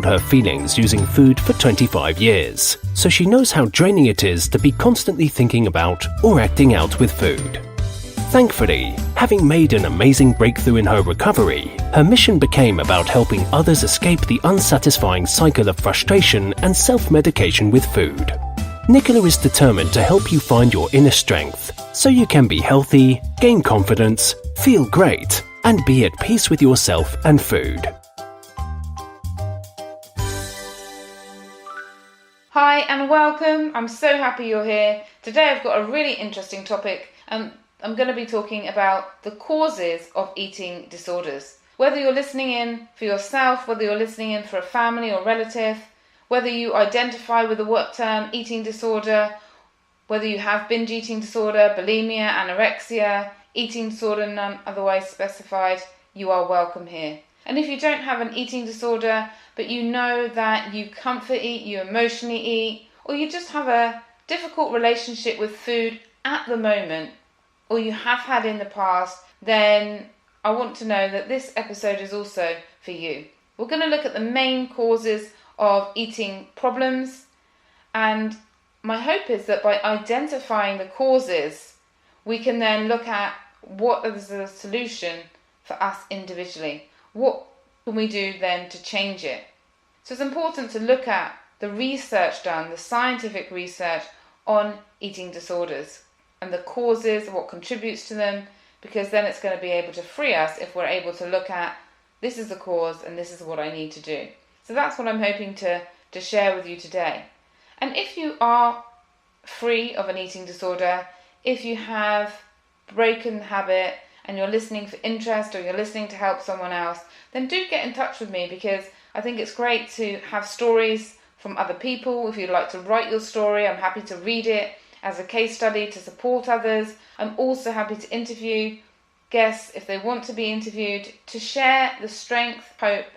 controlled her feelings using food for 25 years, so she knows how draining it is to be constantly thinking about or acting out with food. Thankfully, having made an amazing breakthrough in her recovery, her mission became about helping others escape the unsatisfying cycle of frustration and self-medication with food. Nicola is determined to help you find your inner strength so you can be healthy, gain confidence, feel great, and be at peace with yourself and food. Hi and welcome. I'm so happy you're here. Today I've got a really interesting topic. I'm going to be talking about the causes of eating disorders. Whether you're listening in for yourself, whether you're listening in for a family or relative, whether you identify with the work term eating disorder, whether you have binge-eating disorder, bulimia, anorexia, eating disorder none otherwise specified, you are welcome here. And if you don't have an eating disorder, but you know that you comfort eat, you emotionally eat, or you just have a difficult relationship with food at the moment, or you have had in the past, then I want to know that this episode is also for you. We're going to look at the main causes of eating problems, and my hope is that by identifying the causes, we can then look at what is the solution for us individually. What can we do then to change it? So it's important to look at the research done, the scientific research on eating disorders and the causes, what contributes to them, because then it's going to be able to free us if we're able to look at this is the cause and this is what I need to do. So that's what I'm hoping to share with you today. And if you are free of an eating disorder, if you have broken the habit and you're listening for interest or you're listening to help someone else, then do get in touch with me, because I think it's great to have stories from other people. If you'd like to write your story, I'm happy to read it as a case study to support others. I'm also happy to interview guests if they want to be interviewed, to share the strength, hope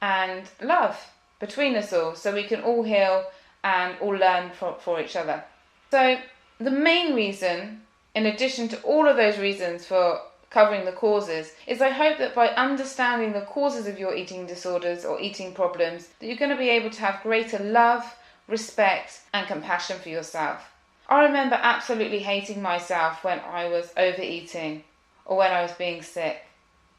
and love between us all, so we can all heal and all learn for each other. So the main reason, in addition to all of those reasons for covering the causes, is I hope that by understanding the causes of your eating disorders or eating problems, that you're going to be able to have greater love, respect and compassion for yourself. I remember absolutely hating myself when I was overeating or when I was being sick.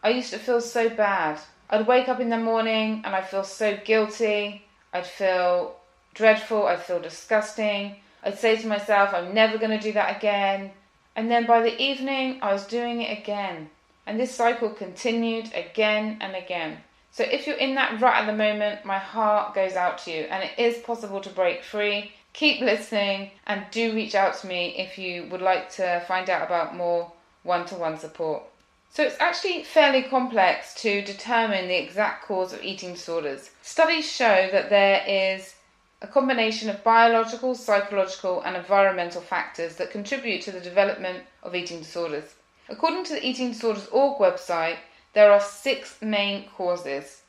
I used to feel so bad. I'd wake up in the morning and I'd feel so guilty. I'd feel dreadful. I'd feel disgusting. I'd say to myself, I'm never going to do that again. And then by the evening, I was doing it again. And this cycle continued again and again. So if you're in that rut at the moment, my heart goes out to you. And it is possible to break free. Keep listening and do reach out to me if you would like to find out about more one-to-one support. So it's actually fairly complex to determine the exact cause of eating disorders. Studies show that there is a combination of biological, psychological and environmental factors that contribute to the development of eating disorders. According to the Eating Disorders.org website, there are 6 main causes.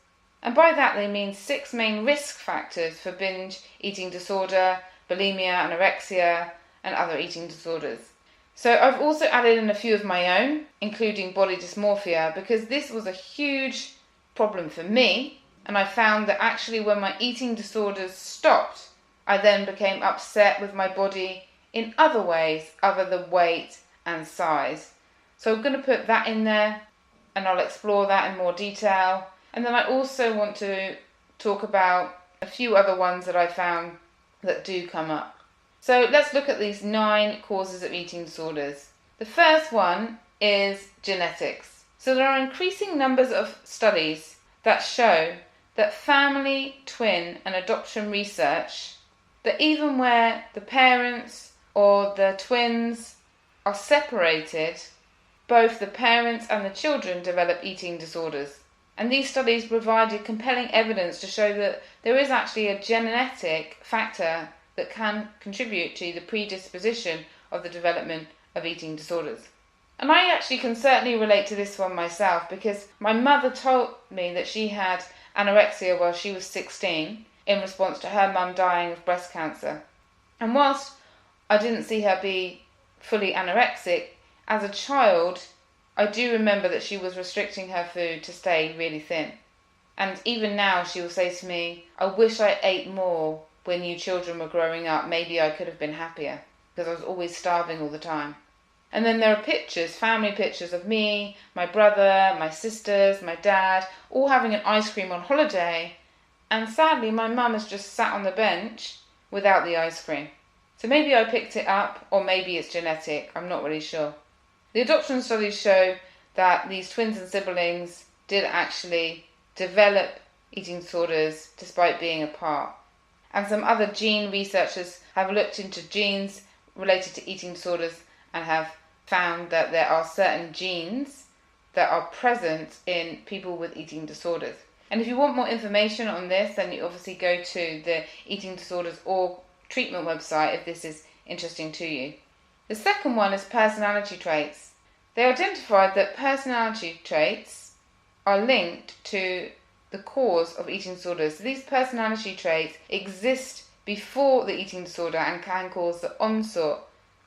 And by that they mean 6 main risk factors for binge eating disorder, bulimia, anorexia and other eating disorders. So I've also added in a few of my own, including body dysmorphia, because this was a huge problem for me, and I found that actually when my eating disorders stopped, I then became upset with my body in other ways other than weight and size. So I'm going to put that in there and I'll explore that in more detail. And then I also want to talk about a few other ones that I found that do come up. So let's look at these 9 causes of eating disorders. The first one is genetics. So there are increasing numbers of studies that show that family, twin and adoption research, that even where the parents or the twins are separated, both the parents and the children develop eating disorders. And these studies provided compelling evidence to show that there is actually a genetic factor that can contribute to the predisposition of the development of eating disorders. And I actually can certainly relate to this one myself, because my mother told me that she had anorexia while she was 16 in response to her mum dying of breast cancer. And whilst I didn't see her be fully anorexic, as a child I do remember that she was restricting her food to stay really thin. And even now she will say to me, I wish I ate more when you children were growing up. Maybe I could have been happier, because I was always starving all the time. And then there are pictures, family pictures of me, my brother, my sisters, my dad, all having an ice cream on holiday. And sadly, my mum has just sat on the bench without the ice cream. So maybe I picked it up, or maybe it's genetic. I'm not really sure. The adoption studies show that these twins and siblings did actually develop eating disorders despite being apart. And some other gene researchers have looked into genes related to eating disorders and have found that there are certain genes that are present in people with eating disorders. And if you want more information on this, then you obviously go to the Eating Disorders Org treatment website if this is interesting to you. The second one is personality traits. They identified that personality traits are linked to the cause of eating disorders. So these personality traits exist before the eating disorder and can cause the onset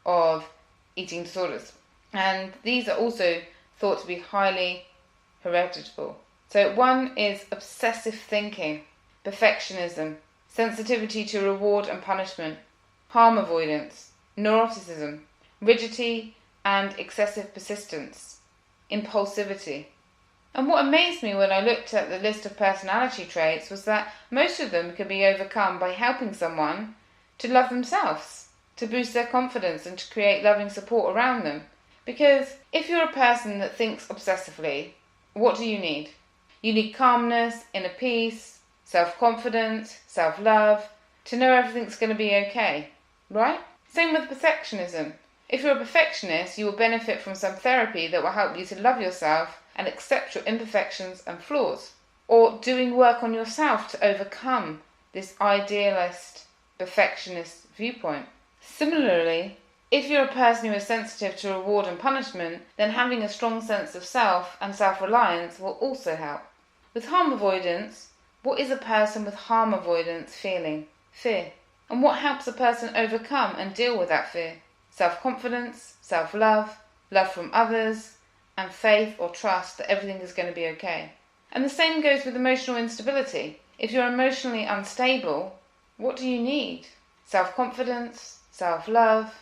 of eating disorders. And these are also thought to be highly heritable. So one is obsessive thinking, perfectionism, sensitivity to reward and punishment, harm avoidance, neuroticism, rigidity and excessive persistence, impulsivity. And what amazed me when I looked at the list of personality traits was that most of them can be overcome by helping someone to love themselves, to boost their confidence and to create loving support around them. Because if you're a person that thinks obsessively, what do you need? You need calmness, inner peace, self-confidence, self-love, to know everything's going to be okay, right? Same with perfectionism. If you're a perfectionist, you will benefit from some therapy that will help you to love yourself and accept your imperfections and flaws, or doing work on yourself to overcome this idealist, perfectionist viewpoint. Similarly, if you're a person who is sensitive to reward and punishment, then having a strong sense of self and self-reliance will also help. With harm avoidance, what is a person with harm avoidance feeling? Fear. And what helps a person overcome and deal with that fear? Self-confidence, self-love, love from others, and faith or trust that everything is going to be okay. And the same goes with emotional instability. If you're emotionally unstable, what do you need? Self-confidence, self-love,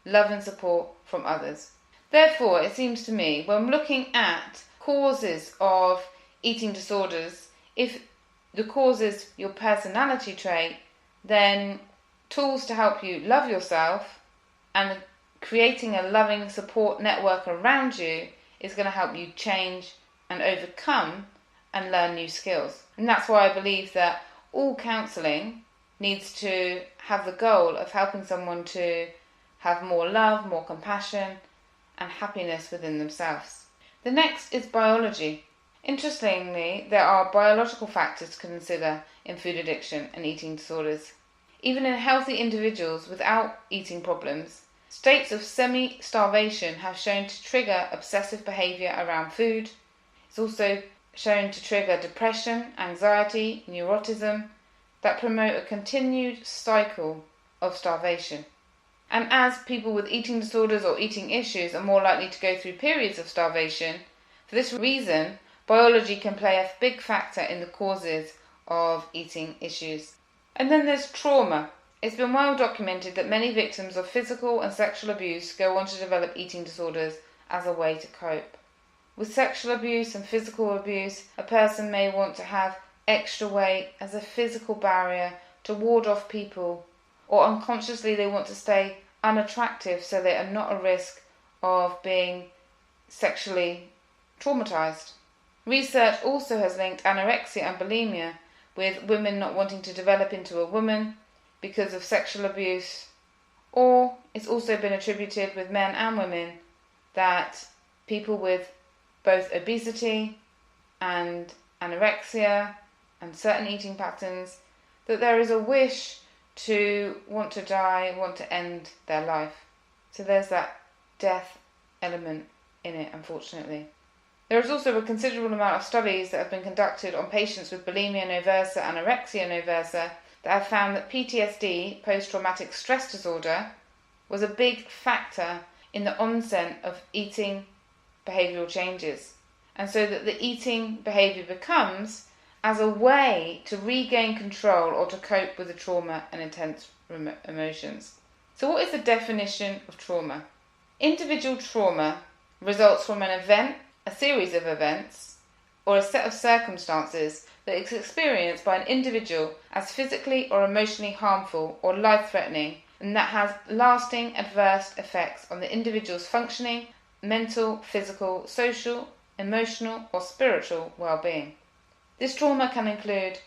love and support from others. Therefore, it seems to me, when looking at causes of eating disorders, if the cause is your personality trait, then tools to help you love yourself and creating a loving support network around you is going to help you change and overcome and learn new skills. And that's why I believe that all counselling needs to have the goal of helping someone to have more love, more compassion and happiness within themselves. The next is biology. Interestingly, there are biological factors to consider in food addiction and eating disorders. Even in healthy individuals without eating problems, states of semi-starvation have shown to trigger obsessive behaviour around food. It's also shown to trigger depression, anxiety, neuroticism that promote a continued cycle of starvation. And as people with eating disorders or eating issues are more likely to go through periods of starvation, for this reason, biology can play a big factor in the causes of eating issues. And then there's trauma. It's been well documented that many victims of physical and sexual abuse go on to develop eating disorders as a way to cope. With sexual abuse and physical abuse, a person may want to have extra weight as a physical barrier to ward off people, or unconsciously they want to stay unattractive so they are not at risk of being sexually traumatized. Research also has linked anorexia and bulimia with women not wanting to develop into a woman because of sexual abuse, or it's also been attributed with men and women that people with both obesity and anorexia and certain eating patterns, that there is a wish to want to die, want to end their life. So there's that death element in it, unfortunately. There is also a considerable amount of studies that have been conducted on patients with bulimia-nervosa and anorexia-nervosa that have found that PTSD, post-traumatic stress disorder, was a big factor in the onset of eating behavioural changes. And so that the eating behaviour becomes as a way to regain control or to cope with the trauma and intense emotions. So what is the definition of trauma? Individual trauma results from an event, a series of events, or a set of circumstances that is experienced by an individual as physically or emotionally harmful or life-threatening, and that has lasting adverse effects on the individual's functioning, mental, physical, social, emotional, or spiritual well-being. This trauma can include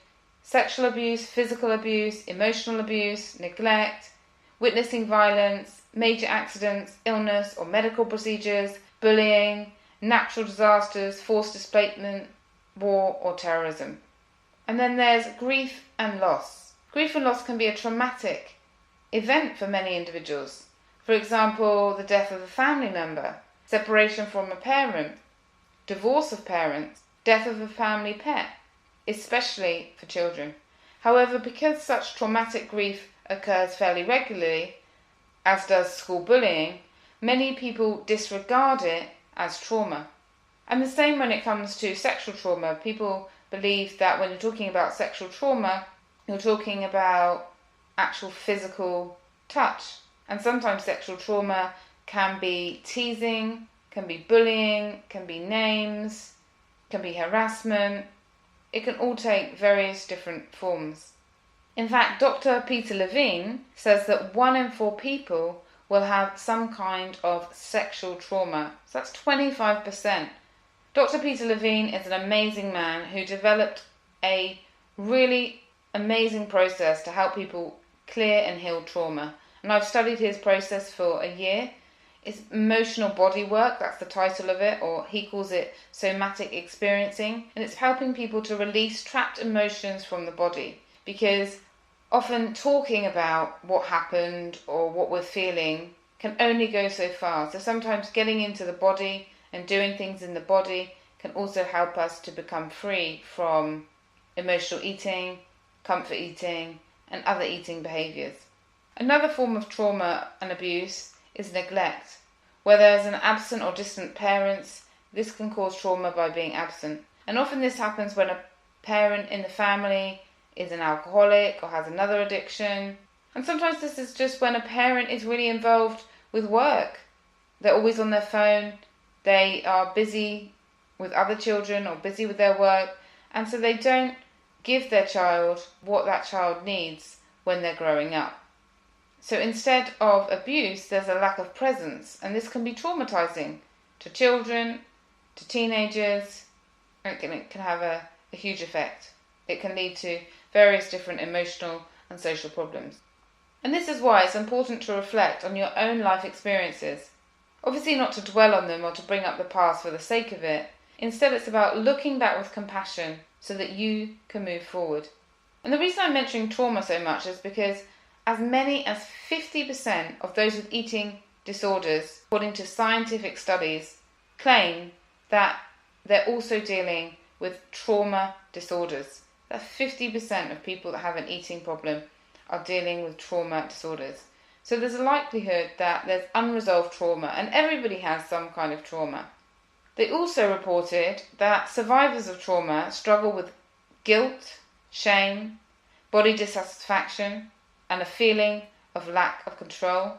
sexual abuse, physical abuse, emotional abuse, neglect, witnessing violence, major accidents, illness or medical procedures, bullying, natural disasters, forced displacement, war or terrorism. And then there's grief and loss. Grief and loss can be a traumatic event for many individuals. For example, the death of a family member, separation from a parent, divorce of parents, death of a family pet, especially for children. However, because such traumatic grief occurs fairly regularly, as does school bullying, many people disregard it as trauma. And the same when it comes to sexual trauma. People believe that when you're talking about sexual trauma, you're talking about actual physical touch. And sometimes sexual trauma can be teasing, can be bullying, can be names, can be harassment. It can all take various different forms. In fact, Dr. Peter Levine says that 1 in 4 people will have some kind of sexual trauma. So that's 25%. Dr. Peter Levine is an amazing man who developed a really amazing process to help people clear and heal trauma. And I've studied his process for a year. It's emotional body work, that's the title of it, or he calls it somatic experiencing. And it's helping people to release trapped emotions from the body. Because often talking about what happened or what we're feeling can only go so far. So sometimes getting into the body and doing things in the body can also help us to become free from emotional eating, comfort eating, and other eating behaviours. Another form of trauma and abuse is neglect. Where there's an absent or distant parents, this can cause trauma by being absent. And often this happens when a parent in the family is an alcoholic or has another addiction. And sometimes this is just when a parent is really involved with work. They're always on their phone, they are busy with other children or busy with their work, and so they don't give their child what that child needs when they're growing up. So instead of abuse, there's a lack of presence, and this can be traumatizing to children, to teenagers, and it can have a huge effect. It can lead to various different emotional and social problems. And this is why it's important to reflect on your own life experiences. Obviously not to dwell on them or to bring up the past for the sake of it. Instead, it's about looking back with compassion so that you can move forward. And the reason I'm mentioning trauma so much is because as many as 50% of those with eating disorders, according to scientific studies, claim that they're also dealing with trauma disorders. That's 50% of people that have an eating problem are dealing with trauma disorders. So there's a likelihood that there's unresolved trauma, and everybody has some kind of trauma. They also reported that survivors of trauma struggle with guilt, shame, body dissatisfaction, and a feeling of lack of control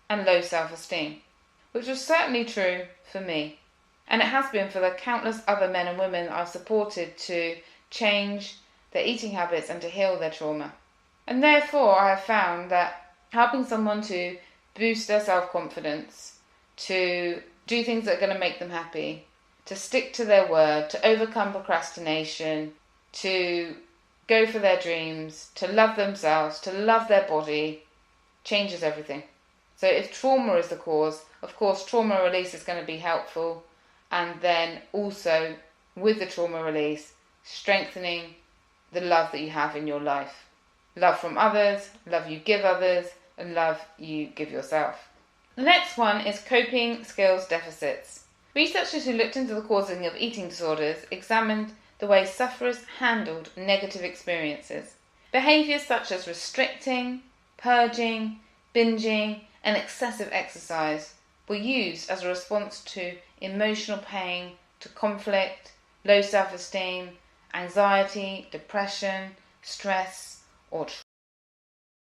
and low self-esteem, which was certainly true for me. And it has been for the countless other men and women I've supported to change their eating habits and to heal their trauma. And therefore I have found that helping someone to boost their self-confidence, to do things that are going to make them happy, to stick to their word, to overcome procrastination, to go for their dreams, to love themselves, to love their body, changes everything. So if trauma is the cause, of course trauma release is going to be helpful, and then also with the trauma release, strengthening the love that you have in your life. Love from others, love you give others, and love you give yourself. The next one is coping skills deficits. Researchers who looked into the causing of eating disorders examined the way sufferers handled negative experiences. Behaviours such as restricting, purging, binging, and excessive exercise were used as a response to emotional pain, to conflict, low self-esteem, anxiety, depression, stress, or